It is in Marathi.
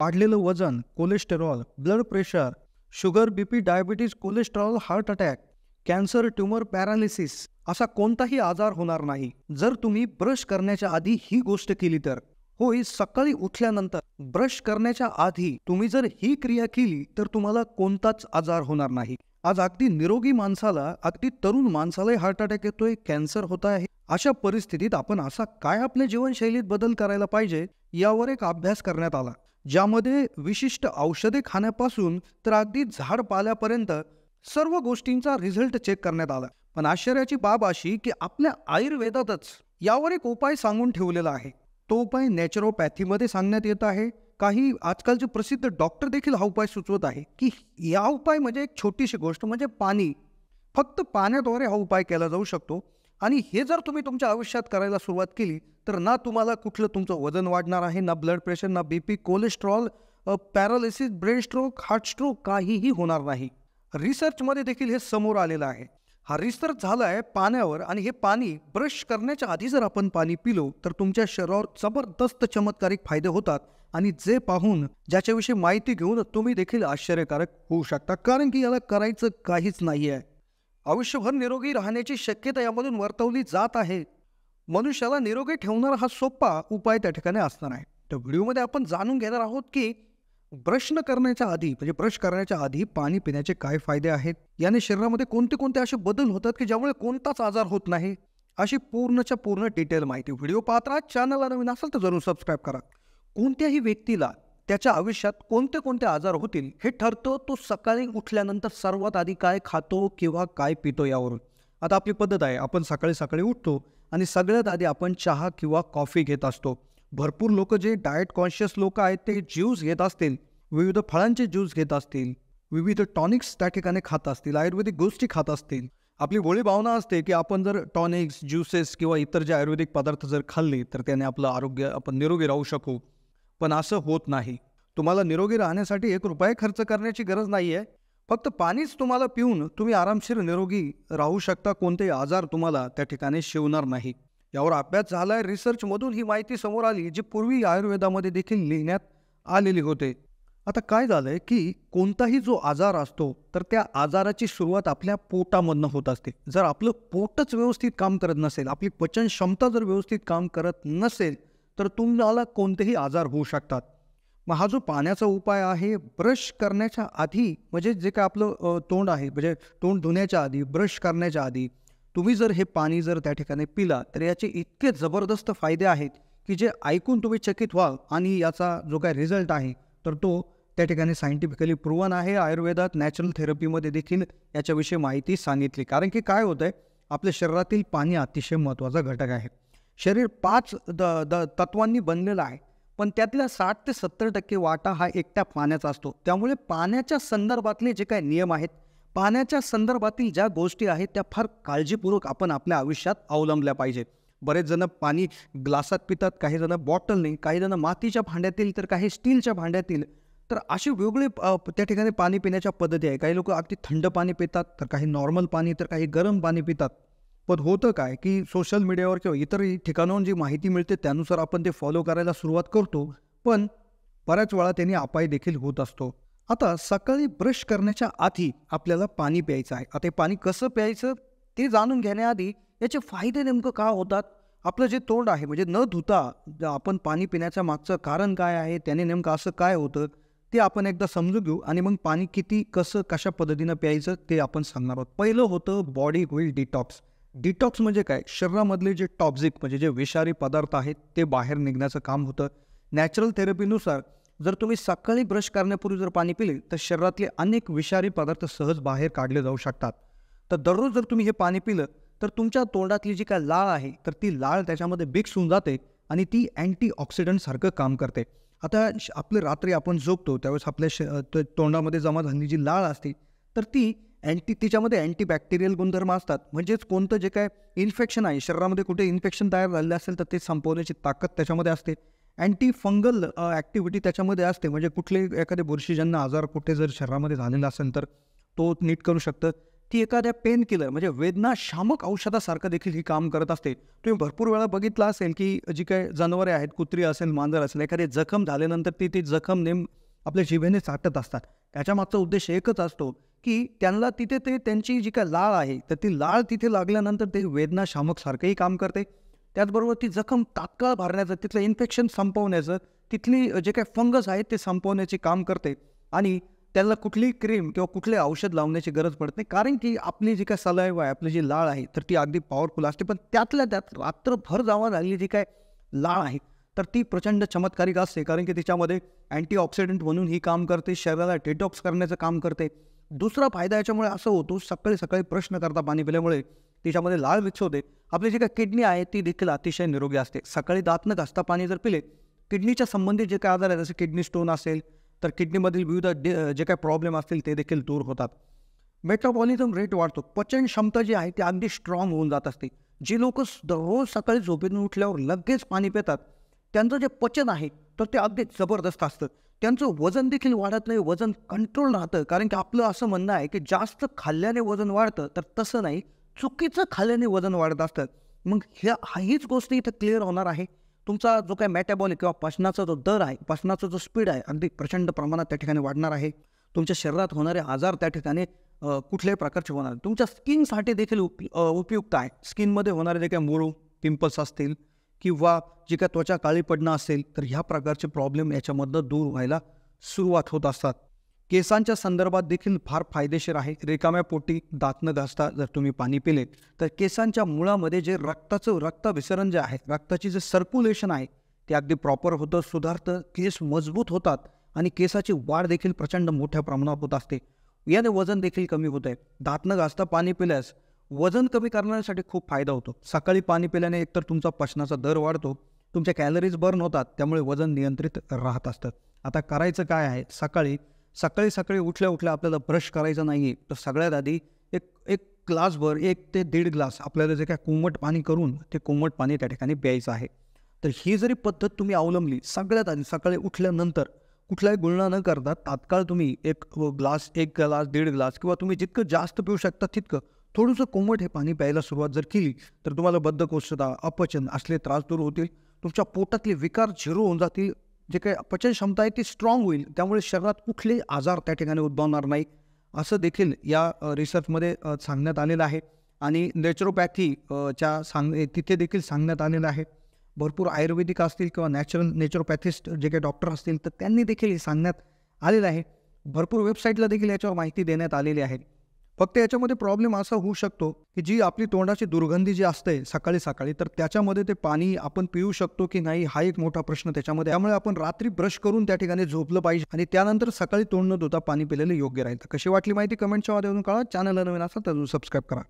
वाढलेलं वजन, cholesterol, blood pressure, sugar, BP, diabetes, cholesterol, heart attack, cancer, tumour, paralysis असा कोणताही आजार होणार नाही जर तुम्ही ब्रश करण्याच्या आधी ही गोष्ट केली तर. होय, सकाळी उठल्यानंतर ब्रश करण्याच्या आधी तुम्ही जर ही क्रिया केली तर तुम्हाला कोणताच आजार होणार नाही. आज अगदी निरोगी माणसाला, अगदी तरुण माणसालाही हार्ट अटॅक येतोय, कॅन्सर होत आहे. अशा परिस्थितीत आपण असा काय आपल्या जीवनशैलीत बदल करायला पाहिजे यावर एक अभ्यास करण्यात आला, ज्यामध्ये विशिष्ट औषधे खाण्यापासून तर अगदी झाडपाल्यापर्यंत सर्व गोष्टींचा रिझल्ट चेक करण्यात आला. पण आश्चर्याची बाब अशी की आपल्या आयुर्वेदातच यावर एक उपाय सांगून ठेवलेला आहे. तो उपाय नॅचरोपॅथीमध्ये सांगण्यात येत आहे. काही आजकालचे प्रसिद्ध डॉक्टर देखील हा उपाय सुचवत आहे की या उपाय म्हणजे एक छोटीशी गोष्ट म्हणजे पाणी. फक्त पाण्याद्वारे हा उपाय केला जाऊ शकतो. आणि हे जर तुम्ही तुमच्या आयुष्यात करायला सुरुवात केली तर ना तुम्हाला कुठलं तुमचं वजन वाढणार आहे, ना ब्लड प्रेशर, ना BP, cholesterol, paralysis, brain stroke, heart stroke काहीही होणार नाही. रिसर्चमध्ये देखील हे समोर आलेलं आहे. हा रिसर्च झाला आहे पाण्यावर. आणि हे पाणी ब्रश करण्याच्या आधी जर आपण पाणी पिलो तर तुमच्या शरीरावर जबरदस्त चमत्कारिक फायदे होतात. आणि जे पाहून, ज्याच्याविषयी माहिती घेऊन तुम्ही देखील आश्चर्यकारक होऊ शकता, कारण की याला करायचं काहीच नाही आहे. आयुष्यभर निरोगी राहण्याची शक्यता यामधून वर्तवली जात आहे. मनुष्याला निरोगी ठेवणारा हा सोपा उपाय त्या ठिकाणी असणार आहे. तर व्हिडिओमध्ये आपण जाणून घेणार आहोत की ब्रश करण्याच्या आधी पाणी पिण्याचे काय फायदे आहेत, याने शरीरामध्ये कोणते कोणते असे बदल होतात की ज्यामुळे कोणताच आजार होत नाही, अशी पूर्णच्या पूर्ण डिटेल माहिती. व्हिडिओ पाहत राहा. चॅनलला नवीन असेल तर जरूर सबस्क्राईब करा. कोणत्याही व्यक्तीला त्याच्या आयुष्यात कोणते कोणते आजार होतील हे ठरतो तो सकाळी उठल्यानंतर सर्वात आधी काय खातो किंवा काय पितो यावरून. आता आपली पद्धत आहे, आपण सकाळी सकाळी उठतो आणि सगळ्यात आधी आपण चहा किंवा कॉफी घेत असतो. भरपूर लोक जे डाएट कॉन्शियस लोक आहेत ते ज्यूस घेत असतील, विविध फळांचे ज्यूस घेत असतील, विविध टॉनिक्स त्या ठिकाणी खात असतील, आयुर्वेदिक गोष्टी खात असतील. आपली भोळी भावना असते की आपण जर टॉनिक्स, ज्युसेस किंवा इतर जे आयुर्वेदिक पदार्थ जर खाल्ले तर त्याने आपलं आरोग्य, आपण निरोगी राहू शकू. पण असं होत नाही. तुम्हाला निरोगी राहण्यासाठी ₹1 खर्च करण्याची गरज नाही आहे. फक्त पाणीच तुम्हाला पिऊन तुम्ही आरामशीर निरोगी राहू शकता. कोणतेही आजार तुम्हाला त्या ठिकाणी शिवणार नाही. यावर अभ्यास झाला आहे. रिसर्चमधून ही माहिती समोर आली जी पूर्वी आयुर्वेदामध्ये देखील लिहिण्यात आलेली होते. आता काय झालंय की कोणताही जो आजार असतो तर त्या आजाराची सुरुवात आपल्या पोटामधनं होत असते. जर आपलं पोटच व्यवस्थित काम करत नसेल, आपली पचन क्षमता जर व्यवस्थित काम करत नसेल तर तुम्हाला कोणतेही आजार होऊ शकतात. मग हा जो पाण्याचा उपाय आहे, ब्रश करण्याच्या आधी, म्हणजे जे काय आपलं तोंड आहे, म्हणजे तोंड धुण्याच्या आधी, ब्रश करण्याच्या आधी तुम्ही जर हे पाणी जर त्या ठिकाणी पिला तर याचे इतके जबरदस्त फायदे आहेत की जे ऐकून तुम्ही चकित व्हाल. आणि याचा जो काय रिझल्ट आहे तर तो त्या ठिकाणी सायंटिफिकली प्रूव्हन आहे. आयुर्वेदात नॅचरल थेरपीमध्ये देखील याच्याविषयी माहिती सांगितली. कारण की काय होतं आहे, आपल्या शरीरातील पाणी अतिशय महत्त्वाचा घटक आहे. शरीर 5 तत्वांनी बनलेलं आहे, पण त्यातल्या 60 ते 70% वाटा हा एकट्या पाण्याचा असतो. त्यामुळे पाण्याच्या संदर्भातले जे काही नियम आहेत, पाण्याच्या संदर्भातील ज्या गोष्टी आहेत त्या फार काळजीपूर्वक आपण आपल्या आयुष्यात अवलंबल्या पाहिजेत. बरेच जण पाणी ग्लासात पितात, काही जण बॉटलने, काही जण मातीच्या भांड्यातील, तर काही स्टीलच्या भांड्यातील. तर अशी वेगळी त्या ठिकाणी पाणी पिण्याच्या पद्धती आहे. काही लोक अगदी थंड पाणी पितात, तर काही नॉर्मल पाणी, तर काही गरम पाणी पितात. पण होतं काय की सोशल मीडियावर किंवा इतर ठिकाणाहून जी माहिती मिळते त्यानुसार आपण ते फॉलो करायला सुरुवात करतो, पण बऱ्याच वेळा त्यांनी अपाय देखील होत असतो. आता सकाळी ब्रश करण्याच्या आधी आपल्याला पाणी प्यायचं आहे. आता हे पाणी कसं प्यायचं ते जाणून घेण्याआधी याचे फायदे नेमकं काय होतात, आपलं जे तोंड आहे म्हणजे न धुता आपण पाणी पिण्याच्या मागचं कारण काय आहे, त्याने नेमकं असं काय होतं ते आपण एकदा समजून घेऊ. आणि मग पाणी किती, कसं, कशा पद्धतीनं प्यायचं ते आपण सांगणार आहोत. पहिलं होतं बॉडी होईल डिटॉक्स. डिटॉक्स म्हणजे काय, शरीरामधले जे टॉक्झिक म्हणजे जे विषारी पदार्थ आहेत ते बाहेर निघण्याचं काम होतं. नॅचरल थेरपीनुसार जर तुम्ही सकाळी ब्रश करण्यापूर्वी जर पाणी पिले तर शरीरातले अनेक विषारी पदार्थ सहज बाहेर काढले जाऊ शकतात. तर दररोज जर तुम्ही हे पाणी पिलं तर तुमच्या तोंडातली जी काय लाळ आहे तर ती लाळ त्याच्यामध्ये मिक्स होऊन जाते आणि ती अँटीऑक्सिडंट सारखं काम करते. आता आपले रात्री आपण झोपतो त्यावेळेस आपल्या तोंडामध्ये जमा झालेली जी लाळ असते तर ती तिच्यामध्ये अँटीबॅक्टेरियल गुणधर्म असतात. म्हणजेच कोणतं जे काय इन्फेक्शन आहे शरीरामध्ये, कुठे इन्फेक्शन तयार झालेलं असेल तर ते संपवण्याची ताकद त्याच्यामध्ये असते. अँटी फंगल ॲक्टिव्हिटी त्याच्यामध्ये असते, म्हणजे कुठले एखादे बुरशीजन्य आजार कुठे जर शरीरामध्ये झालेला असेल तर तो नीट करू शकतं. ती एखाद्या पेन किलर म्हणजे वेदनाशामक औषधासारखं देखील ही काम करत असते. तुम्ही भरपूर वेळा बघितलं असेल की जी काही जनावरे आहेत, कुत्री असेल, मांजर असेल, एखादी जखम झाल्यानंतर ती जखम आपल्या जिभेने चाटत असतात. त्याच्यामागचा उद्देश एकच असतो की त्यांना तिथे ते त्यांची जी काही लाळ आहे तर ती लाळ तिथे लागल्यानंतर ते वेदनाशामक सारखंही काम करते. त्याचबरोबर ती जखम तात्काळ भरण्याचं, तिथलं इन्फेक्शन संपवण्याचं, तिथली जे काही फंगस आहेत ते संपवण्याचे काम करते आणि त्याला कुठलीही क्रीम किंवा कुठले औषध लावण्याची गरज पडत नाही. कारण की आपली जी काय सलाइवा आहे, आपली जी लाळ आहे तर ती अगदी पॉवरफुल असते. पण त्यातल्या त्यात रात्रभर जमा झालेली जी काय लाळ आहे तर ती प्रचंड चमत्कारिक असते. कारण की तिच्यामध्ये अँटीऑक्सिडंट म्हणून ही काम करते, शरीराला डिटॉक्स करण्याचं काम करते. दुसरा फायदा याच्यामुळे असं होतो, सकाळी सकाळी प्रश्न करता पाणी पिल्यामुळे तिच्यामध्ये लाळ मिक्स होते. आपली जी काही किडनी आहे ती देखील अतिशय निरोगी असते. सकाळी दात न घासता पाणी जर पिले, किडनीच्या संबंधित जे काही आजार आहेत जसे किडनी स्टोन असेल तर किडनीमधील विविध जे काही प्रॉब्लेम असतील ते देखील दूर होतात. मेटाबॉलिझम रेट वाढतो. पचन क्षमता जी आहे ती अगदी स्ट्रॉंग होऊन जात असते. जी लोक दररोज सकाळी झोपेतून उठल्यावर लगेच पाणी पितात त्यांचं जे पचन आहे तर ते अगदी जबरदस्त असतं. त्यांचं वजन देखील वाढत नाही, वजन कंट्रोल राहतं. कारण की आपलं असं म्हणणं आहे की जास्त खाल्ल्याने वजन वाढतं, तर तसं नाही, चुकीचं खाल्ल्याने वजन वाढत असतं. मग हीच गोष्ट इथं क्लिअर होणार आहे. तुमचा जो काही मेटाबॉलिक किंवा पचनाचा जो दर आहे, पचनाचा जो स्पीड आहे अगदी प्रचंड प्रमाणात त्या ठिकाणी वाढणार आहे. तुमच्या शरीरात होणारे आजार त्या ठिकाणी कुठल्याही प्रकारचे होणार. तुमच्या स्किनसाठी देखील उपयुक्त आहे. स्किनमध्ये होणारे जे काही मुळू, पिंपल्स असतील किंवा जी काय त्वचा काळी पडणं असेल तर ह्या प्रकारचे प्रॉब्लेम याच्यामधनं दूर व्हायला सुरुवात होत असतात. केसांच्या संदर्भात देखील फार फायदेशीर आहे. रिकाम्या पोटी दात न घासता जर तुम्ही पाणी पिले तर केसांच्या मुळामध्ये जे रक्ताभिसरण जे आहे, रक्ताची जे सर्क्युलेशन आहे ते अगदी प्रॉपर होतं, सुधारतं, केस मजबूत होतात आणि केसाची वाढ देखील प्रचंड मोठ्या प्रमाणात होत असते. याने वजन देखील कमी होत आहे. दात न घासता पाणी पिल्यास वजन कमी करण्यासाठी खूप फायदा होतो. सकाळी पाणी पिल्याने एकतर तुमचा पचनाचा दर वाढतो, तुमच्या कॅलरीज बर्न होतात, त्यामुळे वजन नियंत्रित राहत असतं. आता करायचं काय आहे, सकाळी उठल्या आपल्याला ब्रश करायचं नाही आहे तर सगळ्यात आधी एक ग्लासभर 1 ते 1.5 ग्लास आपल्याला जे काय कोमट पाणी करून ते कोमट पाणी त्या ठिकाणी प्यायचं आहे. तर ही जरी पद्धत तुम्ही अवलंबली, सगळ्यात आधी सकाळी उठल्यानंतर कुठलाही गुळणा न करता तात्काळ तुम्ही 1 ग्लास 1.5 ग्लास किंवा तुम्ही जितकं जास्त पिऊ शकता तितकं थोडंसं कोमट हे पाणी प्यायला सुरुवात जर केली तर तुम्हाला बद्धकोष्ठता, अपचन असले त्रास दूर होतील. तुमच्या पोटातले विकार झिरो होऊन जातील. जे काही पचन क्षमता आहे ती स्ट्रॉंग होईल. त्यामुळे शरीरात कुठलेही आजार त्या ठिकाणी उद्भवणार नाही, असं देखील या रिसर्चमध्ये सांगण्यात आलेलं आहे. आणि नॅचरोपॅथी तिथे देखील सांगण्यात आलेलं आहे. भरपूर आयुर्वेदिक असतील किंवा नॅचरोपॅथिस्ट जे काही डॉक्टर असतील तर त्यांनी देखील हे सांगण्यात आलेलं आहे. भरपूर वेबसाईटला देखील याच्यावर माहिती देण्यात आलेली आहे. फक्त याच्यामध्ये प्रॉब्लेम असा होऊ शकतो की जी आपली तोंडाची दुर्गंधी जी असते सकाळी तर त्याच्यामध्ये ते पाणी आपण पिऊ शकतो की नाही हा एक मोठा प्रश्न त्याच्यामध्ये. त्यामुळे आपण रात्री ब्रश करून त्या ठिकाणी झोपलं पाहिजे आणि त्यानंतर सकाळी तोंड न धुता पाणी पिलेलं योग्य राहील. कशी वाटली माहिती कमेंटच्या माध्यमातून कळवा. चॅनलला नवीन असाल तर सबस्क्राईब करा.